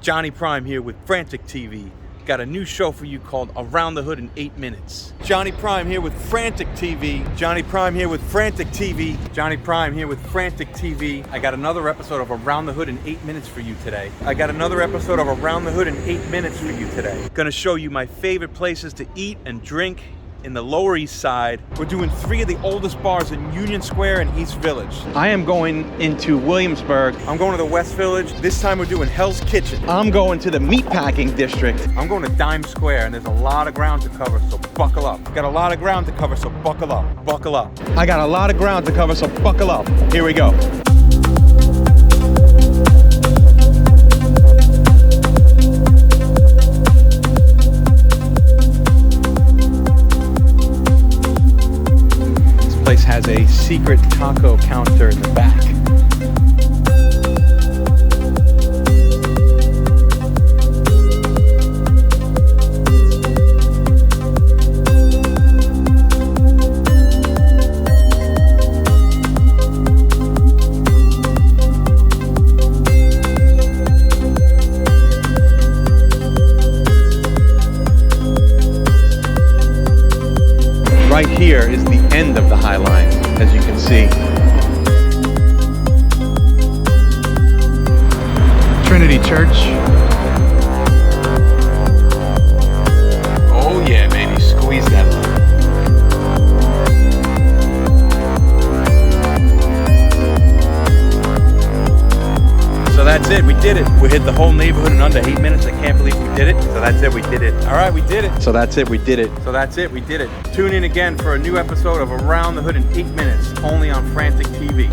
Johnny Prime here with Frantic TV. Got a new show for you called Around the Hood in 8 Minutes. Johnny Prime here with Frantic TV. Johnny Prime here with Frantic TV. Johnny Prime here with Frantic TV. I got another episode of Around the Hood in 8 Minutes for you today. Gonna show you my favorite places to eat and drink in the Lower East Side. We're doing 3 of the oldest bars in Union Square and East Village. I am going into Williamsburg. I'm going to the West Village. This time we're doing Hell's Kitchen. I'm going to the Meatpacking District. I'm going to Dime Square, and there's a lot of ground to cover, so buckle up. Got a lot of ground to cover, so buckle up. Buckle up. I got a lot of ground to cover, so buckle up. Here we go. Place has a secret taco counter in the back. Right here is the end of the High Line, as you can see. Trinity Church. Oh yeah, baby, squeeze that line. So that's it, we did it. We hit the whole neighborhood in under 8 minutes. I can't believe we did it. So that's it, we did it. All right, we did it. So that's it, we did it. So that's it, we did it. Tune in again for a new episode of Around the Hood in 8 Minutes, only on Frantic TV.